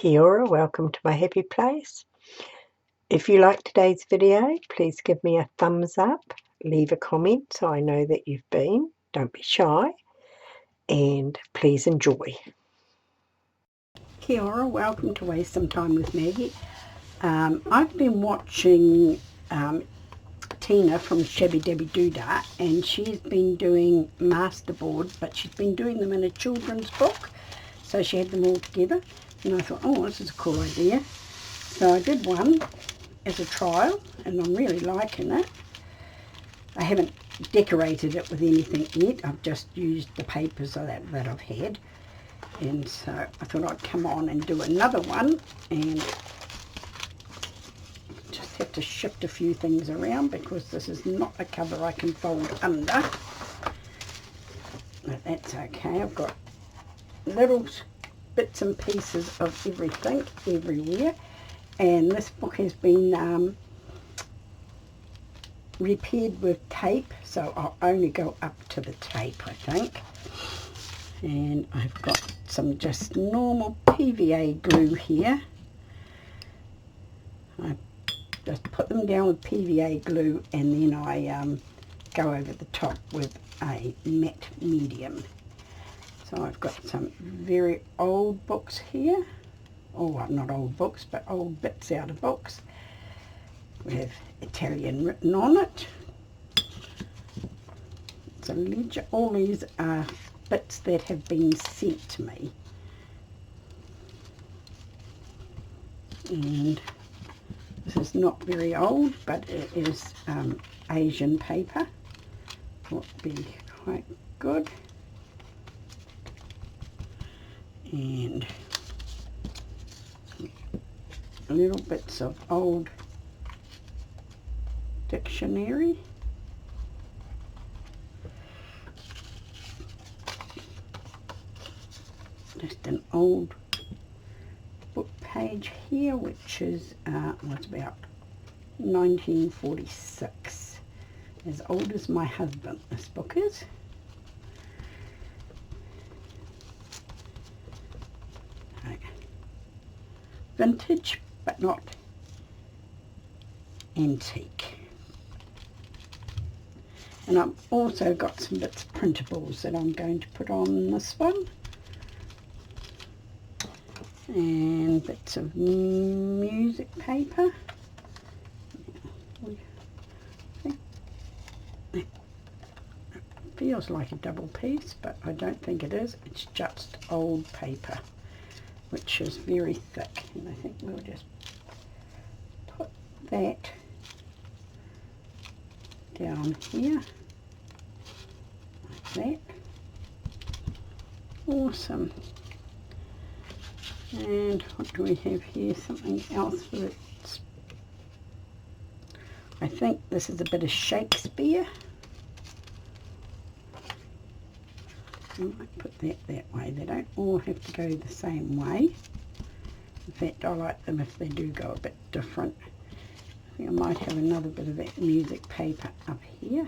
Kia ora, welcome to my happy place. If you like today's video, please give me a thumbs up, leave a comment so I know that you've been. Don't be shy, and please enjoy. Kia ora, welcome to Waste Some Time with Maggie. I've been watching Tina from Shabby Dabby Doodah, and she's been doing Masterboards, but she's been doing them in a children's book, so she had them all together, and I thought, oh, this is a cool idea. So I did one as a trial, and I'm really liking it. I haven't decorated it with anything yet. I've just used the papers that I've had, and so I thought I'd come on and do another one, and just have to shift a few things around because this is not a cover I can fold under, but that's okay. I've got little bits and pieces of everything everywhere, and this book has been repaired with tape, so I'll only go up to the tape, I think. And I've got some just normal PVA glue here. I just put them down with PVA glue, and then I go over the top with a matte medium. So I've got some very old books here. Oh, well, not old books, but old bits out of books. We have Italian written on it. It's a ledger. All these are bits that have been sent to me. And this is not very old, but it is Asian paper. Would be quite good. And little bits of old dictionary. Just an old book page here, which is what's about 1946. As old as my husband, this book is. Vintage, but not antique. And I've also got some bits of printables that I'm going to put on this one. And bits of music paper. It feels like a double piece, but I don't think it is. It's just old paper, which is very thick, and I think we'll just put that down here, like that. Awesome. And what do we have here? Something else with it. I think this is a bit of Shakespeare. I might put that way. They don't all have to go the same way. In fact, I like them if they do go a bit different. I think I might have another bit of that music paper up here.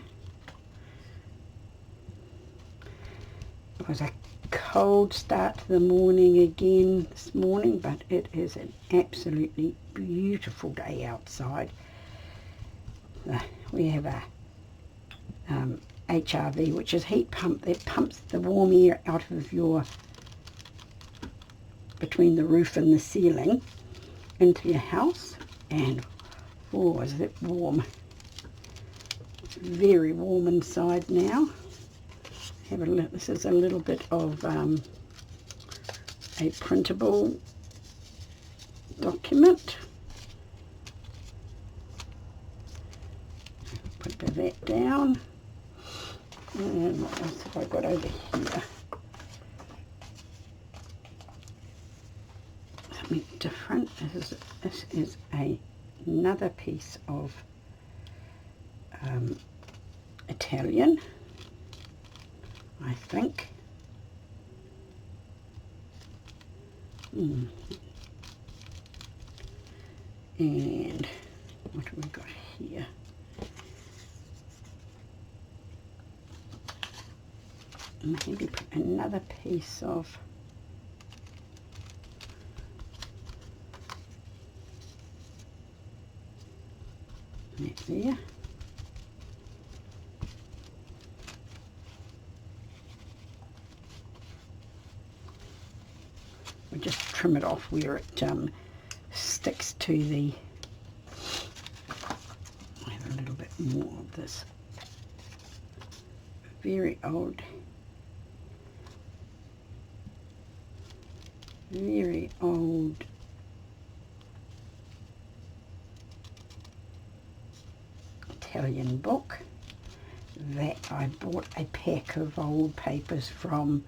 It was a cold start to the morning again this morning, but it is an absolutely beautiful day outside. We have a HRV, which is heat pump, that pumps the warm air out of your, between the roof and the ceiling, into your house. And oh, is it warm. It's very warm inside now. This is a little bit of a printable document. Put a bit of that down. And what else have I got over here? Something different. This is another piece of Italian, I think. And what have we got here? Maybe put another piece of that there. We'll just trim it off where it sticks to the... I have a little bit more of this very old Italian book that I bought a pack of old papers from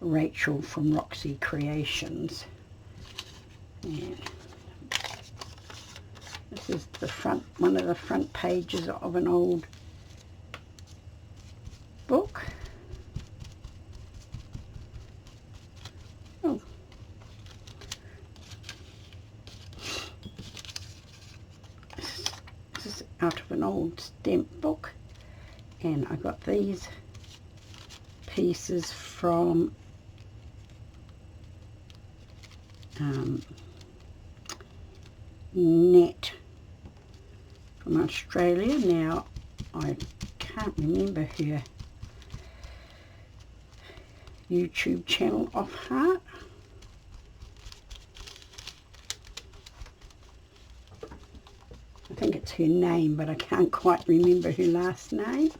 Rachel from Roxy Creations, and this is the front, one of the front pages of an old book. Oh, this is out of an old stamp book, and I got these pieces from Nat from Australia. Now I can't remember her YouTube channel off heart. I think it's her name, but I can't quite remember her last name.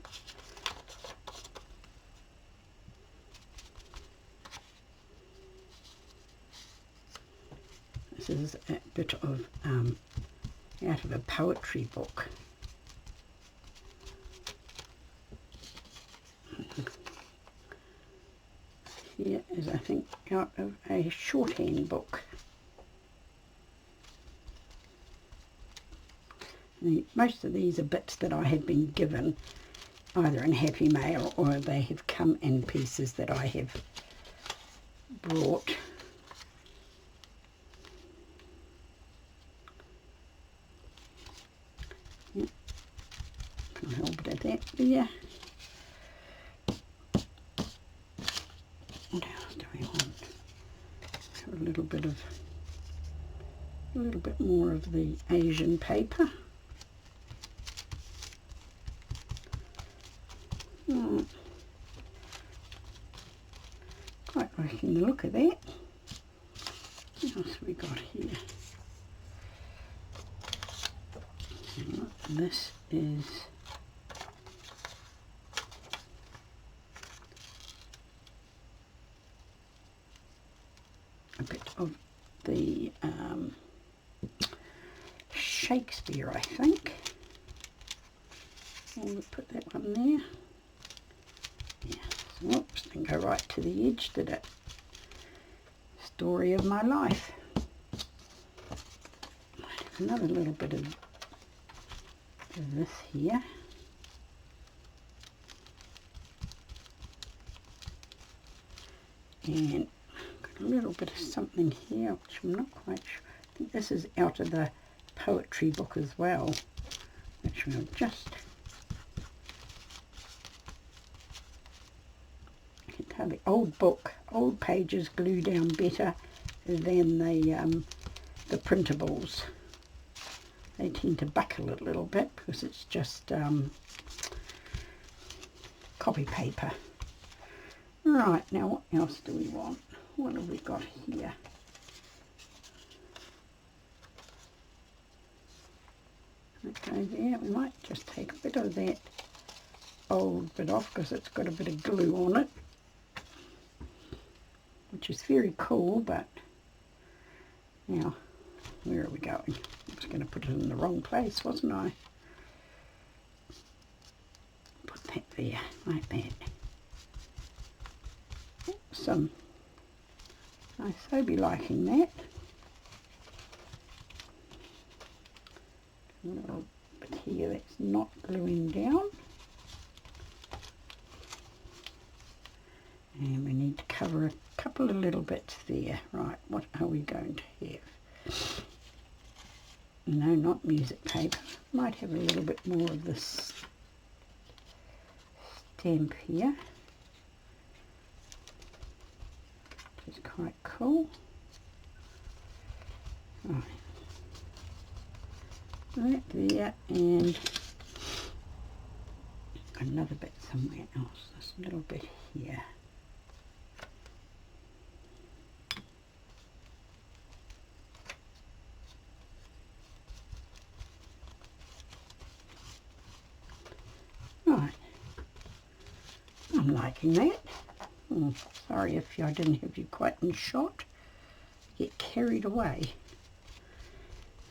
This is a bit of out of a poetry book. Here is, I think, out of a shorthand book. Most of these are bits that I have been given either in Happy Mail or they have come in pieces that I have brought. Put a little bit of that there. What else do we want? A little bit more of the Asian paper. Quite liking the look of that. What else have we got here? This is a bit of the Shakespeare, I think. We'll put that one there. Yeah, so, whoops, didn't go right to the edge, did it? Story of my life. Another little bit of this here. And got a little bit of something here, which I'm not quite sure. I think this is out of the poetry book as well, which we'll just... I can tell the old book, old pages glue down better than the printables. They tend to buckle a little bit because it's just copy paper. Right, now what else do we want? What have we got here? Okay, there, we might just take a bit of that old bit off because it's got a bit of glue on it, which is very cool, but now, where are we going? I was going to put it in the wrong place, wasn't I? Put that there, like that. Some, I so be liking that. A little bit here that's not gluing down. And we need to cover a couple of little bits there. Right, what are we going to have? No, not music paper. Might have a little bit more of this stamp here. Which is quite cool. Right. That there, and another bit somewhere else, this little bit here. Right, I'm liking that. Oh, sorry if I didn't have you quite in shot. Get carried away.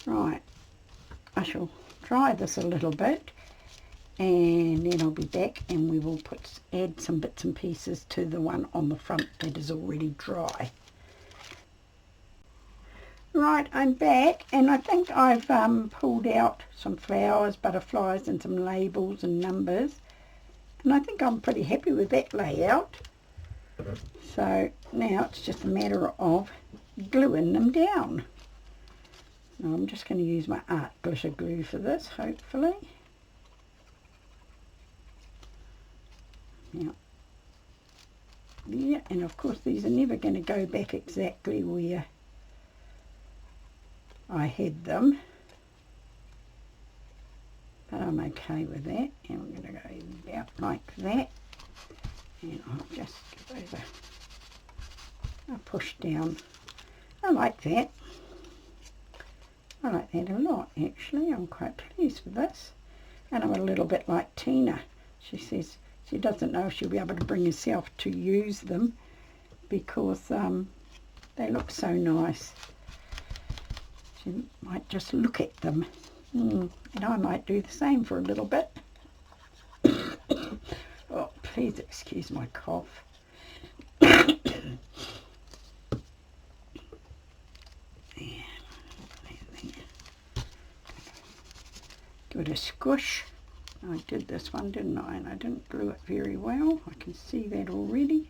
Right, I shall dry this a little bit, and then I'll be back and we will add some bits and pieces to the one on the front that is already dry. Right, I'm back, and I think I've pulled out some flowers, butterflies, and some labels and numbers, and I think I'm pretty happy with that layout. So now it's just a matter of gluing them down. Now I'm just going to use my art glitter glue for this, hopefully. Now, yeah, and of course these are never going to go back exactly where I had them, but I'm okay with that, and we're going to go about like that, and I'll just give those a push down. I like that. I like that a lot, actually. I'm quite pleased with this, and I'm a little bit like Tina. She says she doesn't know if she'll be able to bring herself to use them because they look so nice. She might just look at them, and I might do the same for a little bit. Oh, please excuse my cough. Give it a squish. I did this one, didn't I? And I didn't glue it very well. I can see that already.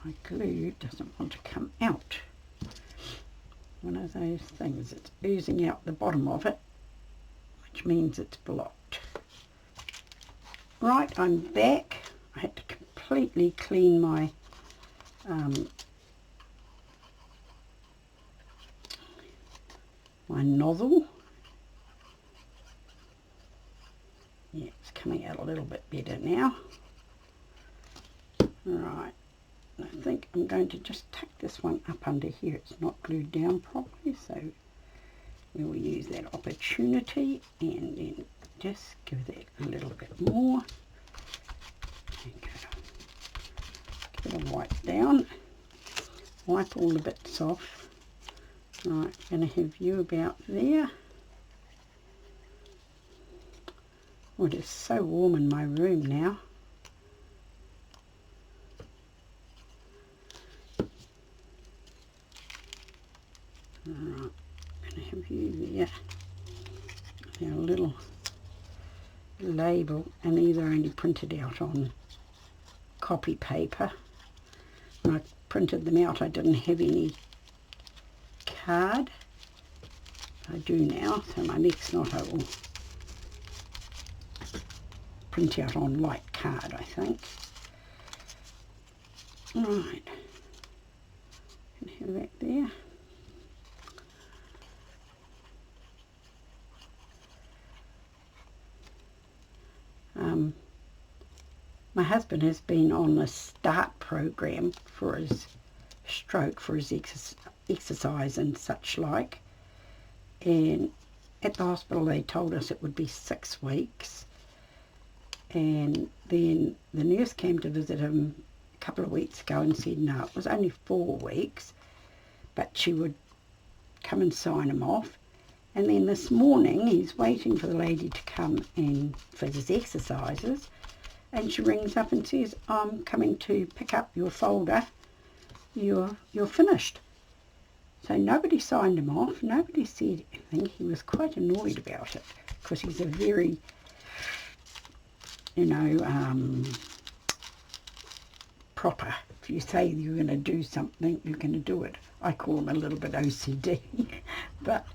My glue doesn't want to come out. One of those things, it's oozing out the bottom of it, which means it's blocked. Right, I'm back. I had to completely clean my my nozzle. Yeah, it's coming out a little bit better now. Right, I think I'm going to just tuck this one up under here. It's not glued down properly, so we will use that opportunity and then just give that a little bit more. Okay. Give it a wipe down. Wipe all the bits off. Right, I'm going to have you about there. Oh, it is so warm in my room now. Right, I'm going to have you there. Now a little label, and these are only printed out on copy paper. When I printed them out, I didn't have any card. I do now, so my next knot I will print out on light card, I think. Right, can have that there. My husband has been on the START program for his stroke, for his exercise and such like, and at the hospital they told us it would be 6 weeks, and then the nurse came to visit him a couple of weeks ago and said no, it was only 4 weeks, but she would come and sign him off. And then this morning he's waiting for the lady to come and for his exercises, and she rings up and says, I'm coming to pick up your folder, you're finished. So nobody signed him off, nobody said anything. He was quite annoyed about it because he's a very, you know, proper. If you say you're going to do something, you're going to do it. I call him a little bit OCD, but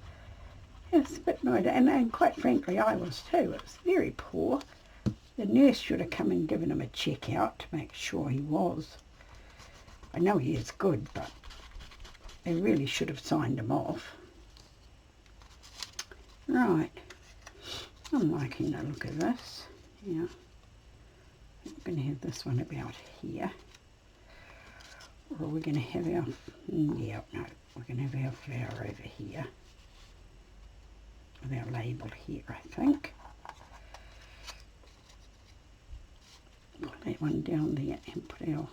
it's a bit annoyed, and quite frankly I was too. It was very poor. The nurse should have come and given him a check out to make sure he was. I know he is good, but they really should have signed him off. Right, I'm liking the look of this. Yeah, we're going to have this one about here. Or we're going to have our, yeah, no, we're going to have our flower over here. With our label here, I think. Put that one down there and put our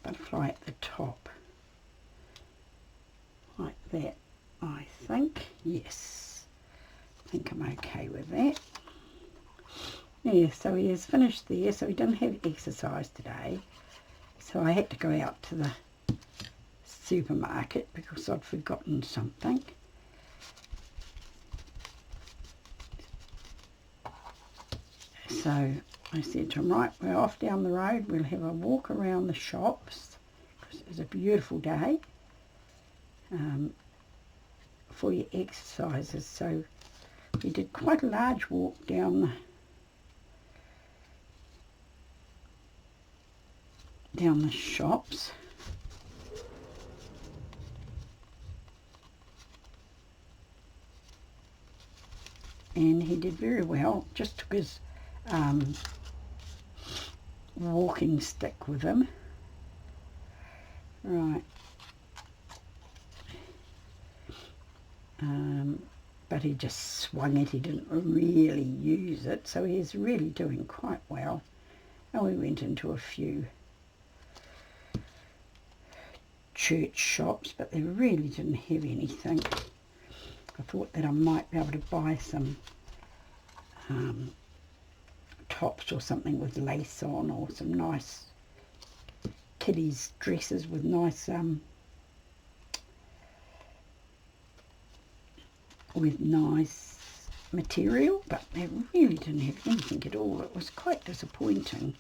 butterfly at the top. Like that, I think. Yes, I think I'm okay with that. Yeah, so he has finished there, so he didn't have exercise today. So I had to go out to the supermarket because I'd forgotten something. So I said to him, right, we're off down the road, we'll have a walk around the shops, because it was a beautiful day for your exercises. So we did quite a large walk down the shops. And he did very well, just took his walking stick with him. Right. But he just swung it, he didn't really use it, so he's really doing quite well. And we went into a few church shops, but they really didn't have anything. I thought that I might be able to buy some tops or something with lace on, or some nice kiddies dresses with nice material, but they really didn't have anything at all. It was quite disappointing.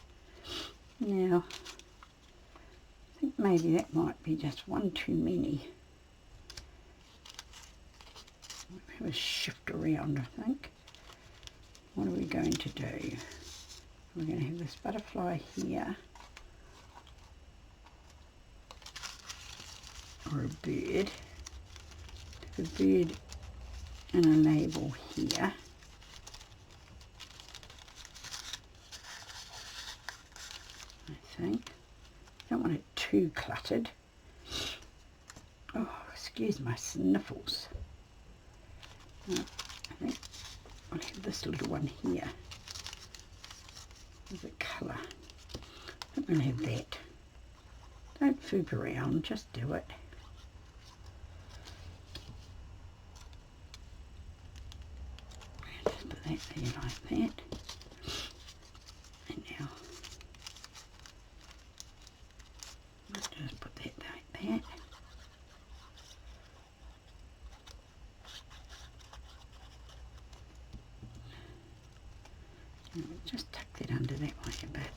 Now, I think maybe that might be just one too many. We'll have a shift around, I think. What are we going to do? We're going to have this butterfly here, or a bird. A bird and a label here. I think. Don't want it too cluttered. Oh, excuse my sniffles. No, I think I'll have this little one here with a colour. I'm going to have that. Don't foop around, just do it. Just put that there like that. And now, let's just put that like that. Just tuck that under that way a bit,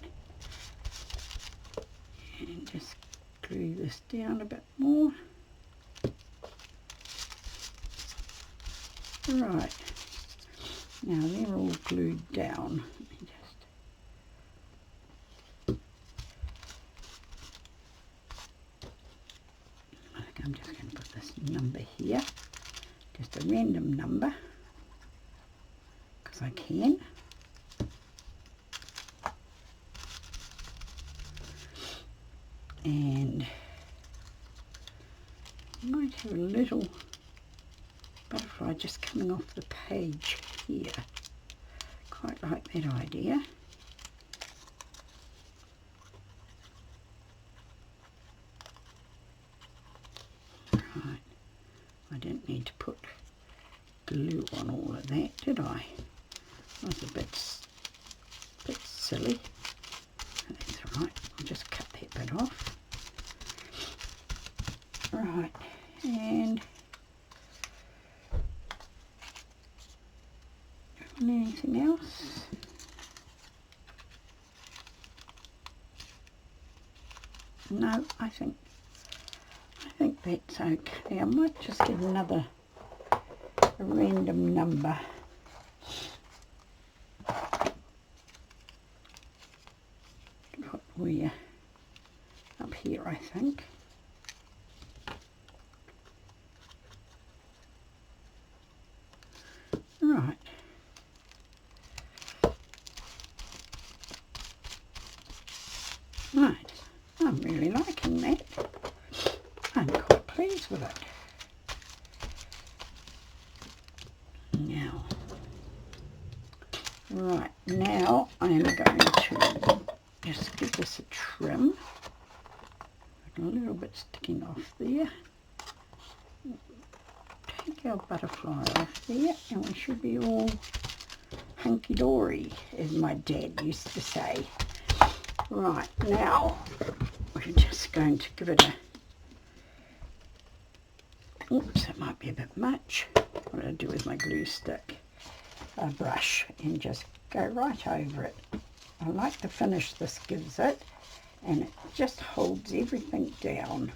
and just glue this down a bit more. Right, now they're all glued down. Let me I think I'm just going to put this number here, just a random number, because I can. And you might have a little butterfly just coming off the page here. Quite like that idea. Right, I didn't need to put glue on all of that, did I? That was a bit silly. That's all right, I'll just cut that bit off. Right, and anything else? No, I think that's okay. I might just give a random number. Put where up here, I think. liking that. I'm quite pleased with it. Now I am going to just give this a trim. A little bit sticking off there. Take our butterfly off there and we should be all hunky-dory, as my dad used to say. Right, now we're just going to give it a... Oops, that might be a bit much. What do I do with my glue stick? A brush and just go right over it. I like the finish this gives it, and it just holds everything down.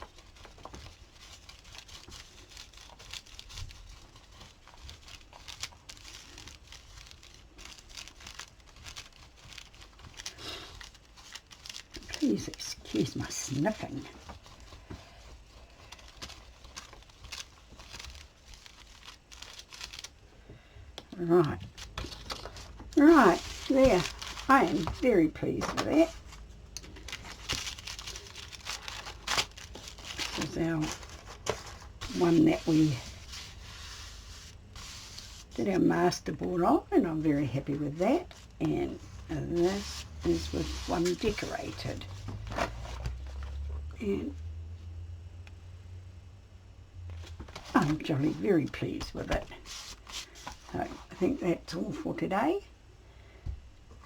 Please excuse my sniffing. Right, there. I am very pleased with that. This is our one that we did our masterboard on, and I'm very happy with that. And this is with one decorated. And I'm jolly very pleased with it. So I think that's all for today.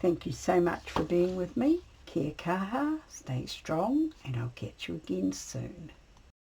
Thank you so much for being with me. Kia kaha, stay strong, and I'll catch you again soon.